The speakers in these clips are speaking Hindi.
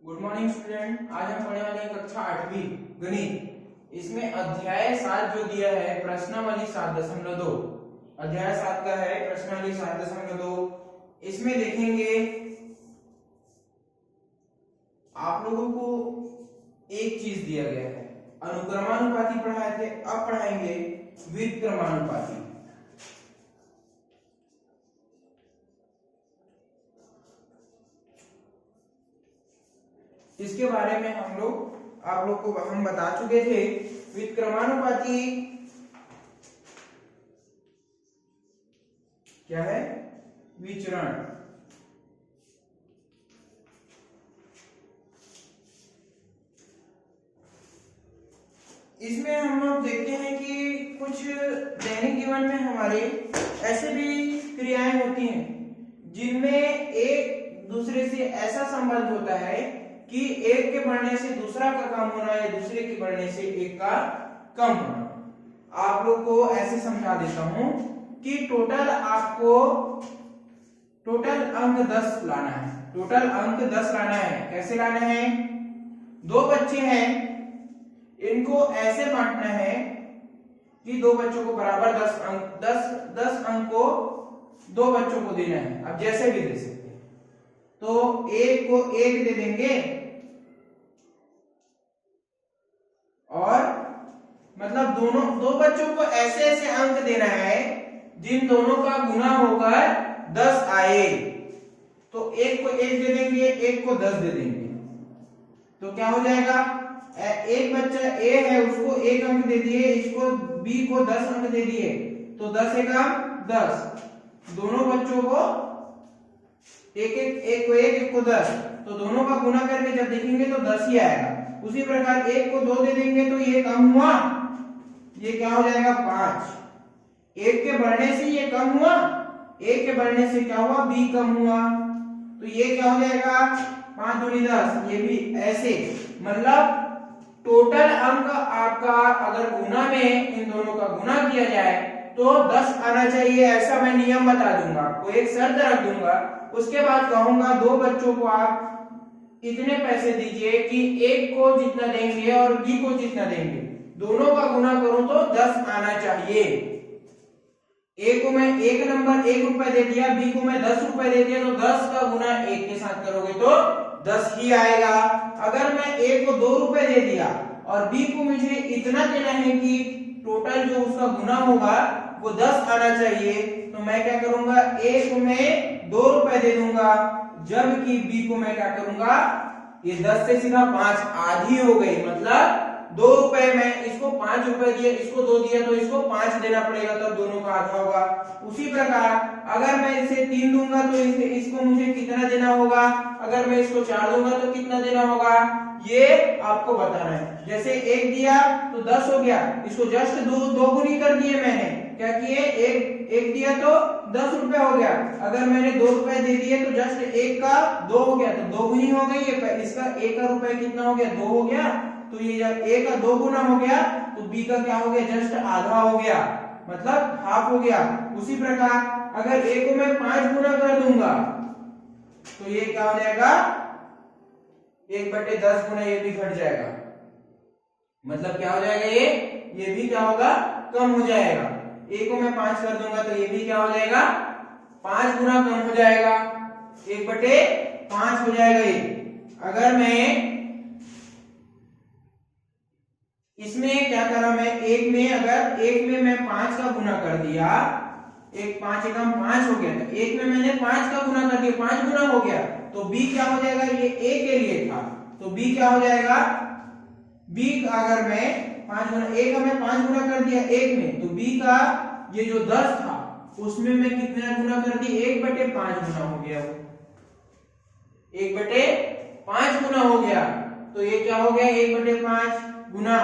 Good morning student. आज हम पढ़ने वाले हैं कक्षा 8वीं गणित। इसमें अध्याय 7 जो दिया है प्रश्नावली 7.2। अध्याय 7 का है प्रश्नावली 7.2। इसमें देखेंगे आप लोगों को एक चीज दिया गया है, अनुक्रमानुपाती पढ़ाए थे, अब पढ़ाएंगे व्युत्क्रमानुपाती। इसके बारे में आप लोग को हम बता चुके थे। व्युत्क्रमानुपाती क्या है? विचरण। इसमें हम लोग देखते हैं कि कुछ दैनिक जीवन में हमारे ऐसे भी क्रियाएं होती हैं जिनमें एक दूसरे से ऐसा संबंध होता है कि एक के बढ़ने से दूसरा का कम होना या दूसरे के बढ़ने से एक का कम होना। आप लोग को ऐसे समझा देता हूं कि टोटल अंक 10 लाना है। टोटल अंक 10 लाना है। कैसे लाना है? दो बच्चे हैं, इनको ऐसे बांटना है कि दो बच्चों को बराबर 10 अंक को दो बच्चों को देना है। अब जैसे भी दे सकते हैं, तो एक को एक दे देंगे और मतलब दो बच्चों को ऐसे ऐसे अंक देना है जिन दोनों का गुना होकर 10 आए। तो एक को 1 दे देंगे, एक को 10 दे देंगे, तो क्या हो जाएगा? एक बच्चा ए है, उसको 1 अंक दे दिए, इसको बी को 10 अंक दे दिए, तो 10 एकम 10। दोनों बच्चों को एक को 1, एक को 10, तो दोनों का गुना करके जब देखेंगे तो 10 ही आएगा। उसी प्रकार एक को 2 दे देंगे तो ये कम हुआ, ये क्या हो जाएगा? 5। एक के बढ़ने से ये कम हुआ, एक के बढ़ने से क्या हुआ? बी कम हुआ, तो ये क्या हो जाएगा? 5 दूनी 10। ये भी ऐसे, मतलब टोटल अंक आपका अगर गुना में इन दोनों का गुना किया जाए तो 10 आना चाहिए, ऐसा मैं नियम बता दूंगा आपको, एक शर्त रख दूंगा। उसके बाद कहूंगा दो बच्चों को आप इतने पैसे दीजिए कि एक को जितना देंगे और बी को जितना देंगे, दोनों का गुना करूं तो 10 आना चाहिए। ए को मैं 1 नंबर 1 रुपए दे दिया, बी को मैं 10 रुपए दे दिया, तो 10 का गुना 1 के साथ करोगे तो 10 ही आएगा। अगर मैं ए को 2 रुपए दे दिया और बी को मुझे इतना देना है कि टोटल जो उसका गुना होगा वो 10 आना चाहिए, तो मैं क्या करूंगा? ए को मैं 2 रुपए दे दूंगा, जबकि बी को मैं क्या करूंगा? ये 10 से सीधा 5 आधी हो गई, मतलब 2 रुपए में इसको 5 रुपए दिए, इसको 2 दिया, तो इसको 5 देना पड़ेगा, तब दोनों का आधा होगा। उसी प्रकार अगर मैं इसे 3 दूंगा तो इसको मुझे कितना देना होगा? अगर मैं इसको 4 दूंगा तो कितना देना होगा? ये आपको बताना है। जैसे 1 दिया तो 10 हो गया, इसको जस्ट दो गुनी कर दिए मैंने। क्या किए? एक दिया तो 10 रुपए हो गया, अगर मैंने 2 रुपए दे दिए तो जस्ट 1 का 2 हो गया, तो 2 गुनी हो गई है। इसका 1 का रुपए कितना हो गया? 2 हो गया, तो ये जब ए का 2 गुना हो गया तो बी का क्या हो गया? जस्ट आधा हो गया, मतलब हाफ हो गया। उसी प्रकार अगर ए को मैं 5 गुना कर दूंगा तो ये क्या हो जाएगा? 1/10 गुना, ये भी घट जाएगा, मतलब क्या हो जाएगा? ये भी क्या होगा? कम हो जाएगा। ए को मैं 5 कर दूंगा तो ये भी क्या हो जाएगा? 5 गुना कम हो जाएगा, 1/5 हो जाएगा ये। अगर मैं इसमें क्या करा, मैं अगर एक में मैं 5 का गुना कर दिया, 5 एकम 5 हो गया, तो एक में मैंने 5 का गुना कर दिया, 5 गुना हो गया, तो बी क्या हो जाएगा? ये ए के लिए था, तो बी क्या हो जाएगा? बी अगर मैं 5 गुना, ए का मैं 5 गुना कर दिया एक में, तो बी का ये जो 10 था उसमें मैं कितना गुना कर दी? 1/5 गुना हो गया, 1/5 गुना हो गया, तो ये क्या हो गया? 1/5 गुना,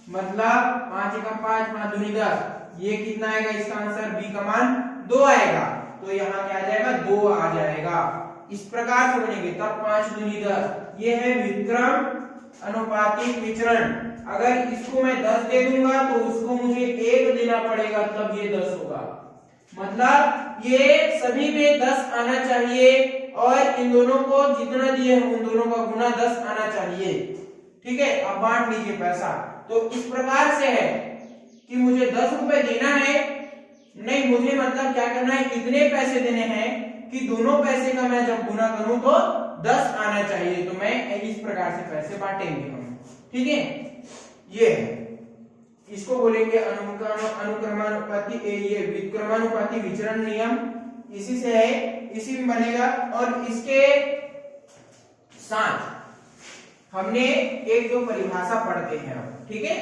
मतलब 5 एकम 5, 5 दूनी 10। ये कितना आएगा? इसका आंसर बी का मान 2 आएगा, तो यहाँ क्या आ जाएगा? 2 आ जाएगा। इस प्रकार से बनेंगे, तब 5 दूनी 10। ये है व्युत्क्रम अनुपातिक विचरण। अगर इसको मैं 10 दे दूंगा तो उसको मुझे 1 देना पड़ेगा, तब ये 10 होगा। मतलब ये सभी में 10 आना चाहिए, और इन दोनों को जितना दिए हैं उन दोनों का गुना 10 आना चाहिए। ठीक है, अब बांट लीजिए पैसा। तो इस प्रकार से है कि मुझे 10 रुपए देना है, नहीं मुझे मतलब क्या करना है, इतने पैसे देने हैं कि दोनों पैसे का मैं जब गुना करूं तो 10 आना चाहिए। तो मैं इस प्रकार से पैसे बांटेंगे हम। ठीक है, ये है, इसको बोलेंगे अनुक्रमानुपाती, ये व्युत्क्रमानुपाती विचरण नियम, इसी से है, इसी में बनेगा। और इसके साथ हमने एक जो परिभाषा पढ़ते हैं अब, ठीक है,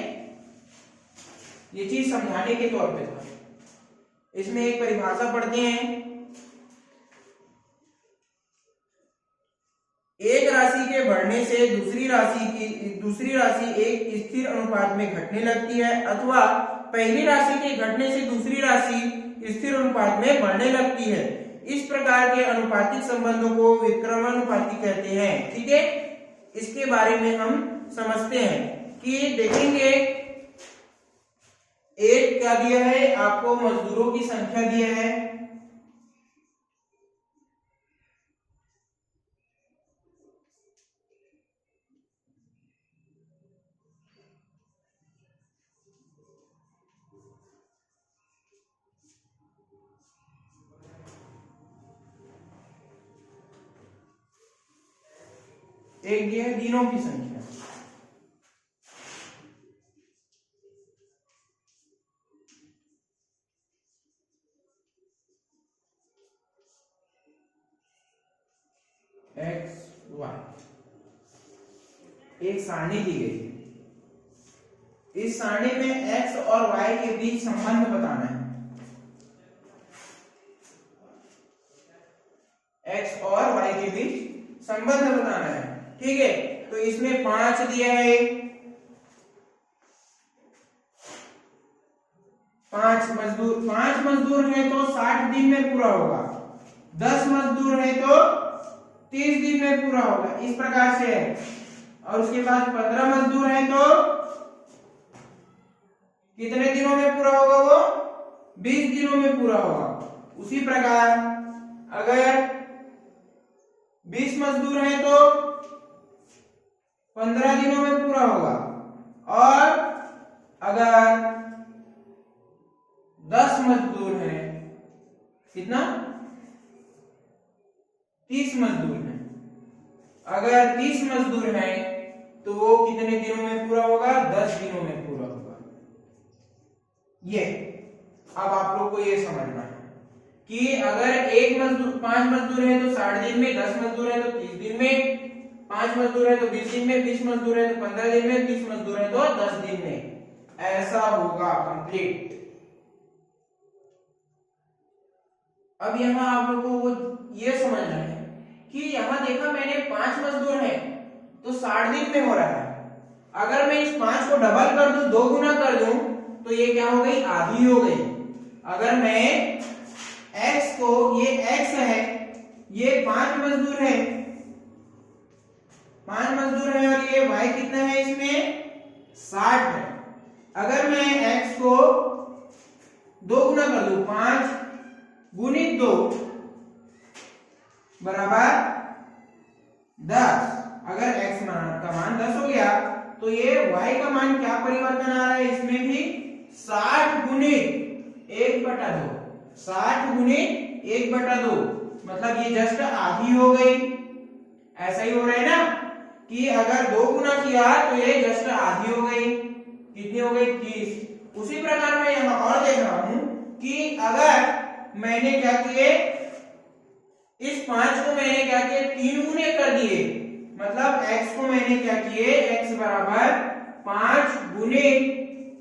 ये चीज समझाने के तौर पे था। इसमें एक परिभाषा पढ़ते हैं, एक राशि के बढ़ने से दूसरी राशि एक स्थिर अनुपात में घटने लगती है, अथवा पहली राशि के घटने से दूसरी राशि स्थिर अनुपात में बढ़ने लगती है। इस प्रकार के अनुपातिक संबंधों को व्युत्क्रमानुपाती कहते हैं। ठीक है, इसके बारे में हम समझते हैं कि देखेंगे, एक क्या दिया है आपको, मजदूरों की संख्या दिया है, एक दिया है दिनों की संख्या, एक्स वाई, एक सारणी दी गई है। इस सारणी में एक्स और वाई के बीच संबंध बताना है, एक्स और वाई के बीच संबंध बताना है। ठीक है, तो इसमें 5 दिया है, 5 मजदूर है तो 60 दिन में पूरा होगा, 10 मजदूर है तो 30 दिन में पूरा होगा, इस प्रकार से है। और उसके बाद 15 मजदूर है तो कितने दिनों में पूरा होगा, वो 20 दिनों में पूरा होगा। उसी प्रकार अगर 20 मजदूर है तो 15 दिनों में पूरा होगा, और अगर 10 मजदूर है, कितना, 30 मजदूर है, अगर 30 मजदूर है तो वो कितने दिनों में पूरा होगा, 10 दिनों में पूरा होगा। ये अब आप लोग को ये समझना है कि अगर 5 मजदूर है तो 60 दिन में, 10 मजदूर है तो 30 दिन में, 5 मजदूर है तो 20 दिन में, 20 मजदूर है तो 15 दिन में, 30 मजदूर है तो 10 दिन में, ऐसा होगा कंप्लीट। अब यहाँ आप लोग को ये समझना है कि यहाँ देखा मैंने 5 मजदूर हैं तो 60 दिन में हो रहा है। अगर मैं इस 5 को डबल कर दूं, 2 गुना कर दूं, तो ये क्या हो गई, आधी हो गई। अगर मैं x को, ये x है, ये 5 मजदूर है, 5 मजदूर है, और ये y कितना है, इसमें 60 है। अगर मैं x को 2 गुना कर दूं, 5 गुणित 2 बराबर 10। अगर x का मान 10 हो गया तो ये y का मान क्या परिवर्तन आ रहा है, इसमें भी 60 गुणित 1/2, 60 गुणित 1/2, मतलब ये जस्ट आधी हो गई। ऐसा ही हो रहा है ना कि अगर 2 गुना किया तो ये जस्ट आधी हो गई, कितनी हो गई, 30। उसी प्रकार मैं यहाँ और देख रहा हूं कि अगर मैंने क्या किए, इस 5 को मैंने क्या किए, 3 गुने कर दिए, मतलब x को मैंने क्या किए, x बराबर 5 गुने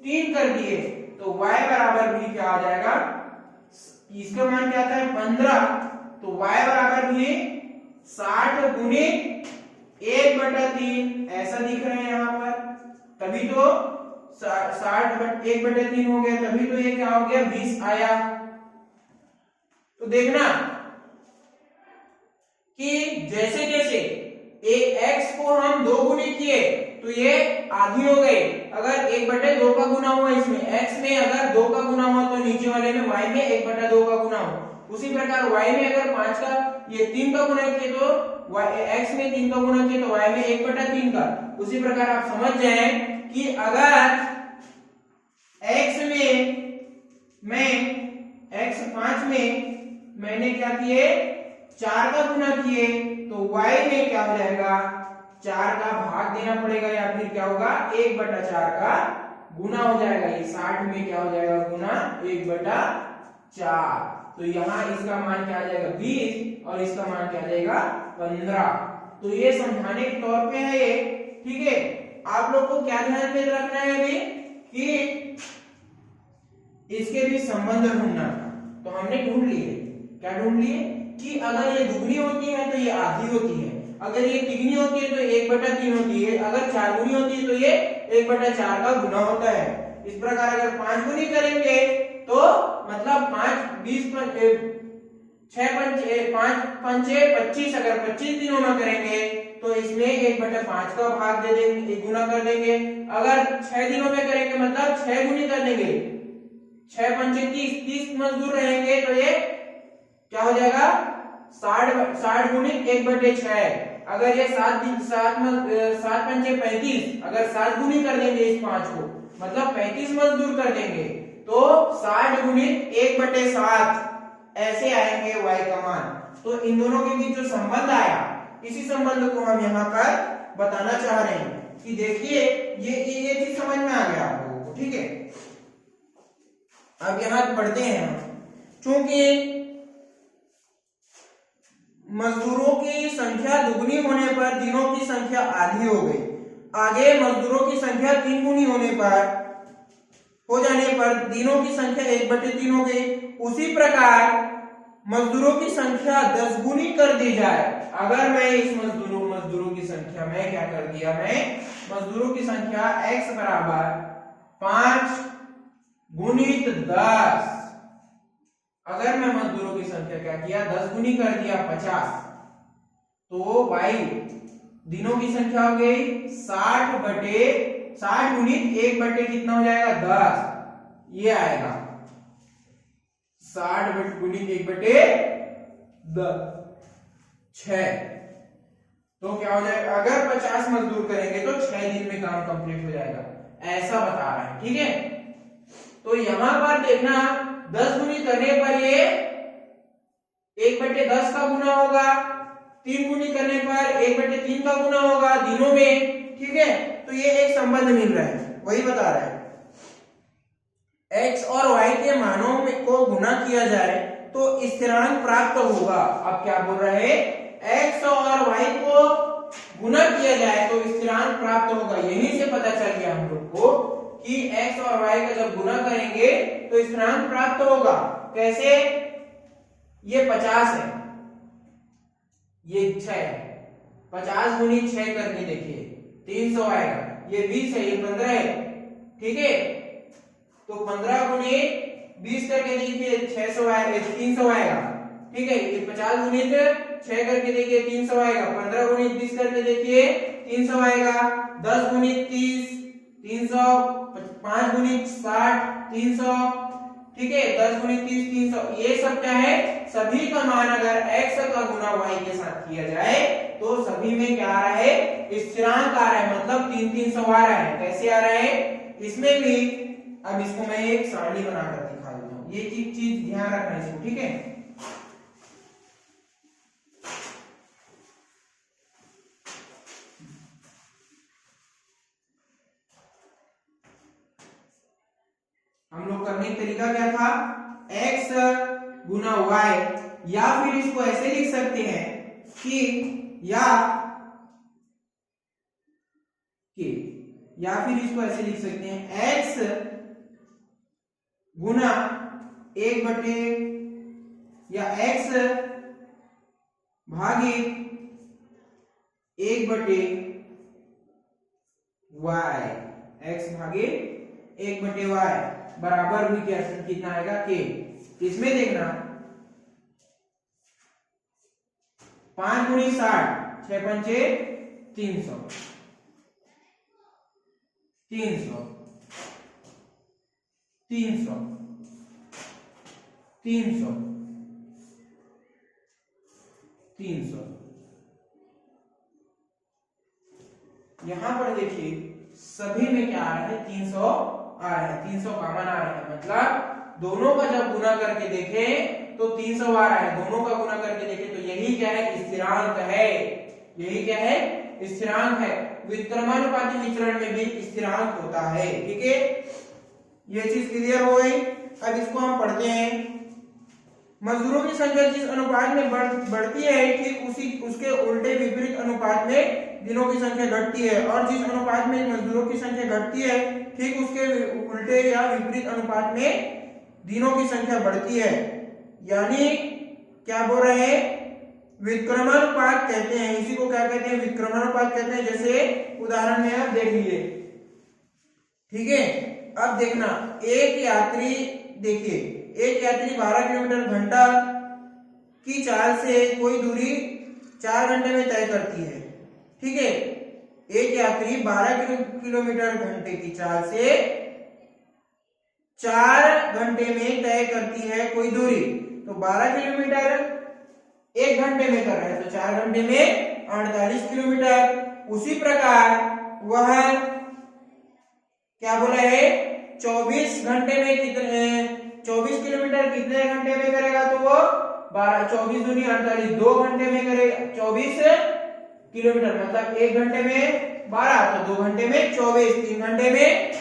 3 कर दिए, तो y बराबर भी क्या आ जाएगा, इसका मान क्या आता है, 15, तो y बराबर भी 60 गुने 1/3, ऐसा दिख रहा है यहाँ पर। तभी तो 60 1/3 हो गया, तभी तो ये क्या हो गया, 20 आया। तो देखना कि जैसे जैसे x को हम 2 गुने किए तो ये आधी हो गई। अगर 1/2 का गुना हुआ इसमें, x में अगर 2 का गुना हुआ तो नीचे वाले में y में 1/2 का गुना हो, उसी प्रकार y में अगर 5 का ये 3 का गुणा किए तो x में 3 का गुणा किए तो y में 1/3 का। उसी प्रकार आप समझ जाए कि अगर x में मैं x 5 में मैंने क्या किए 4 का गुना किए तो y में क्या हो जाएगा 4 का भाग देना पड़ेगा या फिर क्या होगा 1/4 का गुना हो जाएगा। ये 60 में क्या हो जाएगा गुना 1/4। तो यहाँ इसका मान क्या आ जाएगा 20 और इसका मान क्या आ जाएगा 15। तो ये समझाने के तौर पे है ये, ठीक है। आप लोग को क्या ध्यान में रखना है अभी कि इसके भी संबंध ढूंढना। तो हमने ढूंढ लिए, क्या ढूंढ लिए कि अगर ये दुगनी होती है तो ये आधी होती है, अगर ये तिगनी होती है तो 1/3 होती है, अगर 4 गुनी होती है तो ये 1/4 का गुना होता है। इस प्रकार अगर 5 गुनी करेंगे तो मतलब 5 20 6 5 पंचे 25, अगर 25 दिनों में करेंगे तो इसमें 1/5 का भाग दे देंगे, गुना कर देंगे। अगर 6 दिनों में करेंगे मतलब 6 गुनी कर देंगे, 6 पंचे 30 मजदूर रहेंगे तो ये क्या हो जाएगा 60 गुणित 1/6। अगर ये 7 पंचे 35, अगर 7 गुनी कर देंगे इस 5 को मतलब 35 मजदूर कर देंगे तो 60 गुणित 1/7 ऐसे आएंगे y का मान। तो इन दोनों के बीच जो संबंध आया इसी संबंध को हम यहाँ पर बताना चाह रहे हैं कि देखिए ये चीज समझ में आ गया आप लोगों को, ठीक है। अब यहाँ पढ़ते हैं, चूंकि मजदूरों की संख्या दुगनी होने पर दिनों की संख्या आधी हो गई, आगे मजदूरों की संख्या 3 गुनी हो जाने पर दिनों की संख्या 1/3 हो गई। उसी प्रकार मजदूरों की संख्या 10 गुनी कर दी जाए। अगर मैं इस मजदूरों की संख्या में क्या कर दिया, मैं मजदूरों की संख्या x बराबर 5 गुणित 10, अगर मैं मजदूरों की संख्या क्या किया 10 गुनी कर दिया 50, तो y दिनों की संख्या हो गई 60 गुणित 1 कितना हो जाएगा 10, ये आएगा 60 गुणित 1/10 6। तो क्या हो जाएगा अगर 50 मजदूर करेंगे तो 6 दिन में काम कंप्लीट हो जाएगा, ऐसा बता रहा है, ठीक है। तो यहां पर देखना 10 गुनी करने पर ये 1/10 का गुना होगा, 3 गुनी करने पर 1/3 का गुना होगा दिनों में, ठीक है। तो ये एक संबंध मिल रहा है, वही बता रहा है। x और y के मानों में को गुना किया जाए तो स्थिरांक प्राप्त होगा। अब क्या बोल रहे हैं, x और y को गुना किया जाए तो स्थिरांक प्राप्त होगा। यहीं से पता चल गया हम लोग को कि x और y का जब गुना करेंगे तो स्थिरांक प्राप्त होगा। कैसे, ये 50 है, ये 6 है, 50 गुणित 6 करके देखिए 300 आएगा, ये 20 है, ये 15 है, ठीक है। तो 15 गुणित 20 करके देखिए 600 आएगा, 300 आएगा, ठीक है। ये 50 गुणित 6 करके देखिए 300 आएगा, 15 गुणित 20 करके देखिए 300 आएगा, 10 गुणित 30 300, 5 गुणित 60 300, ठीक है, 10 गुणित 30 300। ये सब क्या है, सभी का मान अगर x का गुना y के साथ किया जाए तो सभी में क्या आ रहा है, स्थिरांक आ रहा है, मतलब 300 आ रहा है। कैसे आ रहा है, इसमें भी अब इसको मैं एक सारणी बनाकर दिखा देता हूं, ये चीज ध्यान रखना इसको, ठीक है। हम लोग करने का तरीका क्या था, x गुना y, या फिर इसको ऐसे लिख सकते हैं कि या फिर इसको ऐसे लिख सकते हैं x गुना 1 या x भागित 1/y, x भागित 1/y बराबर भी क्या कितना आएगा k। इसमें देखना 5 गुणी 60, 6 पंचे 300, 300 300 300 300। यहां पर देखिए सभी में क्या आ रहा है, 300 आ रहा है, 300 कॉमन आ रहा है, मतलब दोनों का जब गुना करके देखें तो 300 आ रहा है, दोनों का गुना करके देखें तो यही क्या है, स्थिरांक है। यही क्या है, स्थिरांक है। व्युत्क्रमानुपाती विचरण में भी स्थिरांक होता है। ठीक है, ये चीज क्लियर हो गई। अब इसको हम पढ़ते हैं। मजदूरों की संख्या जिस अनुपात में बढ़ती है, ठीक उसके उल्टे विपरीत अनुपात में दिनों की संख्या घटती है, और जिस अनुपात में मजदूरों की संख्या घटती है, ठीक उसके उल्टे या विपरीत अनुपात में दिनों की संख्या बढ़ती है। यानी क्या बोल रहे हैं, व्युत्क्रमानुपात कहते हैं। इसी को क्या कहते हैं, व्युत्क्रमानुपात कहते हैं। जैसे उदाहरण में आप देख लीजिए। ठीक है, अब देखना, एक यात्री, देखिए एक यात्री 12 किलोमीटर घंटा की चाल से कोई दूरी 4 घंटे में तय करती है। ठीक है, एक यात्री 12 किलोमीटर घंटे की चाल से 4 घंटे में तय करती है कोई दूरी। तो 12 किलोमीटर 1 घंटे में कर रहा है, तो 4 घंटे में 48 किलोमीटर। उसी प्रकार वह क्या बोला है, 24 घंटे में कितने, 24 किलोमीटर कितने घंटे में करेगा, तो वो 12, 24 दूनी 48, 2 घंटे में करेगा 24 किलोमीटर, मतलब 1 घंटे में 12, तो 2 घंटे में 24, 3 घंटे में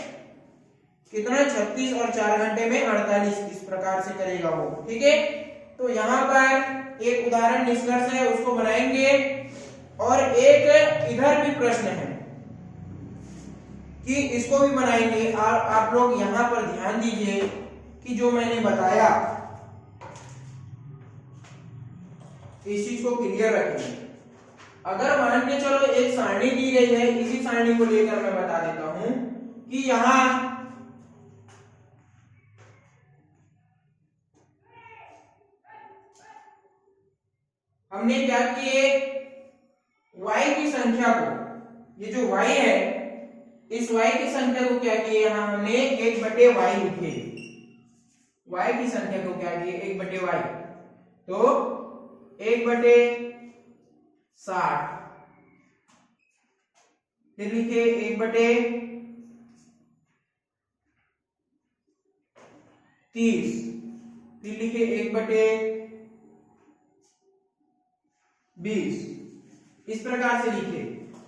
कितना, 36, और 4 घंटे में 48। इस प्रकार से करेगा वो। ठीक है, तो यहाँ पर एक उदाहरण निष्कर्ष है, उसको बनाएंगे। और एक इधर भी प्रश्न है कि इसको भी बनाएंगे। और आप लोग यहाँ पर ध्यान दीजिए कि जो मैंने बताया इस चीज को क्लियर रखेंगे। अगर मान के चलो एक सारणी दी गई है, इसी सारणी को लेकर मैं बता देता हूं कि यहां हमने क्या किए, y की संख्या को, ये जो y है, इस y की संख्या को क्या किए, यहां हमने 1/y लिखे। y की संख्या को क्या किए, 1/y, तो 1/60, फिर लिखे 1/30, फिर लिखे 1/20। इस प्रकार से लिखे।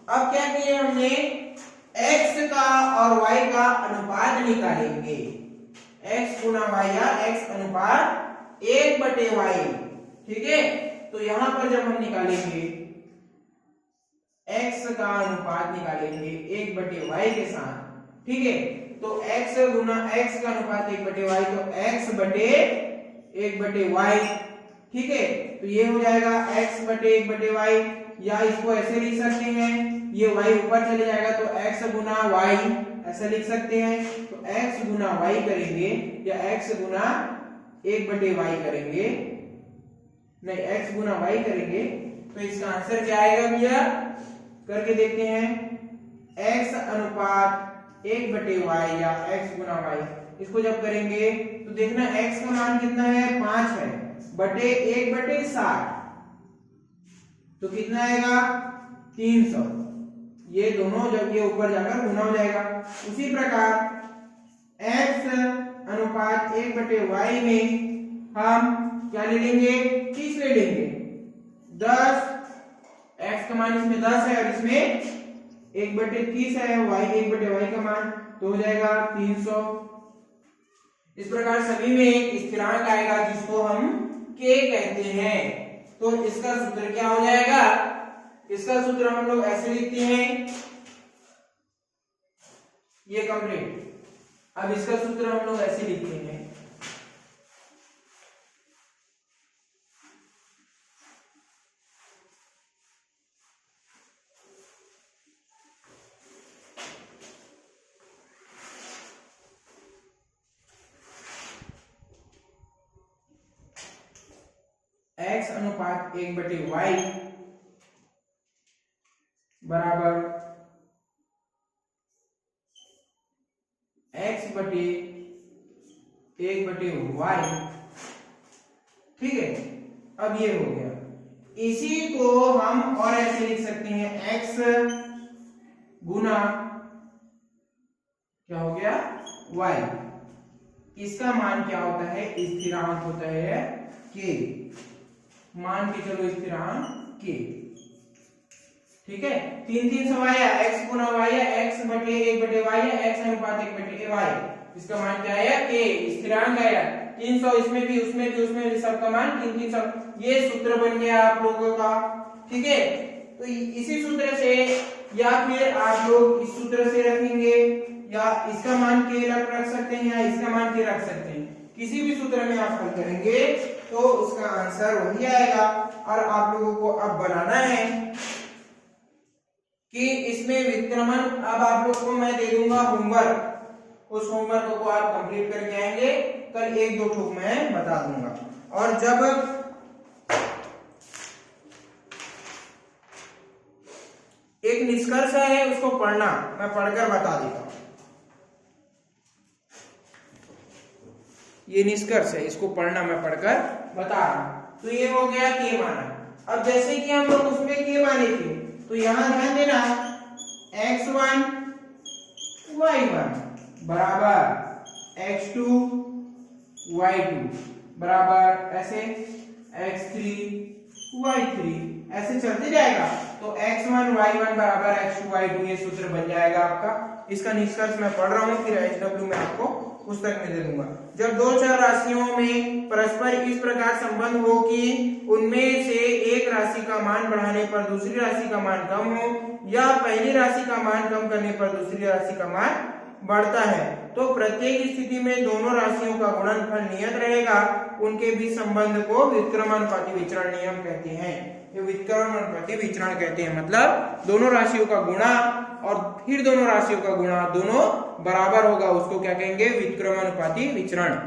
अब क्या किए हमने, x का और y का अनुपात निकालेंगे। x गुना y या x अनुपात 1/y। ठीक है, तो यहां पर जब हम निकालेंगे x का अनुपात निकालेंगे 1/y के साथ। ठीक है, तो x गुना x का अनुपात 1/y, तो x बटे 1/y। ठीक है, तो ये हो जाएगा x बटे 1/y, या इसको ऐसे लिख सकते हैं, ये y ऊपर चले जाएगा तो x गुना y ऐसा लिख सकते हैं। तो x गुना y करेंगे या x गुना 1/y करेंगे, नहीं x गुना y करेंगे, तो इसका आंसर क्या आएगा भैया, करके देखते हैं। x अनुपात 1/y या x गुना y, इसको जब करेंगे तो देखना x का मान कितना है, 5 है, बटे 1/60, तो कितना आएगा 300। ये दोनों जब ये ऊपर जाकर गुना हो जाएगा। उसी प्रकार x अनुपात 1/y में हम क्या ले लेंगे, 30 ले लेंगे। 10, x का मान इसमें 10 है और इसमें 1/30 है, y 1/y का मान, तो हो जाएगा 300। इस प्रकार सभी में एक स्थिरांक आएगा जिसको हम k कहते हैं। तो इसका सूत्र क्या हो जाएगा, इसका सूत्र हम लोग ऐसे लिखते हैं, ये कंप्लीट। अब इसका सूत्र हम लोग ऐसे लिखते हैं, x अनुपात 1/y बराबर x बटे 1/y। ठीक है, अब ये हो गया। इसी को हम और ऐसे लिख सकते हैं x गुना क्या हो गया y। इसका मान क्या होता है, स्थिरांक होता है k। मान के चलो स्थिरांक k, ठीक है। 3 सवाल है, x गुना y है, x बटे 1 बटे y है, x अनुपात 1 बटे y। इसका मान क्या है k, स्थिरांक है 300। इसमें भी उसमें भी उसमें भी सबका मान 300। ये सूत्र बन गया आप लोगों का, ठीक है। तो इसी सूत्र से या फिर आप लोग इस सूत्र से रखेंगे या इसका मान k रख सकते हैं या इसका मान k रख सकते हैं। किसी भी सूत्र में आप हल करेंगे तो उसका आंसर वही आएगा। और आप लोगों को अब बनाना है कि इसमें व्युत्क्रमण, अब आप लोग को मैं दे दूंगा होमवर्क, उस होमवर्क को आप कंप्लीट करके आएंगे। कल 1-2 ठोक मैं बता दूंगा। और जब एक निष्कर्ष है उसको पढ़ना, मैं पढ़कर बता देता हूं। ये निष्कर्ष है, इसको पढ़ना, मैं पढ़कर बता रहा हूं। तो ये हो गया के माना। अब जैसे कि हम लोग उसमें के माने थे तो यहां ध्यान देना x1 y1 बराबर x2 y2 बराबर ऐसे x3 y3 ऐसे चलते जाएगा। तो x1 y1 बराबर x2 y2 ये सूत्र बन जाएगा आपका। इसका निष्कर्ष मैं पढ़ रहा हूं, फिर HW में आपको पुस्तक में दे दूंगा। जब दो चर राशियों में परस्पर इस प्रकार संबंध हो कि उनमें से एक राशि का मान बढ़ाने पर दूसरी राशि का मान कम हो या पहली राशि का मान कम करने पर दूसरी राशि का मान बढ़ता है, तो प्रत्येक स्थिति में दोनों राशियों का गुणनफल नियत रहेगा। उनके बीच संबंध को व्युत्क्रमानुपाती विचरण नियम कहते हैं। ये व्युत्क्रमानुपाती विचरण कहते हैं, मतलब दोनों राशियों का गुणा और फिर दोनों राशियों का गुणा दोनों बराबर होगा, उसको क्या कहेंगे, व्युत्क्रमानुपाती विचरण।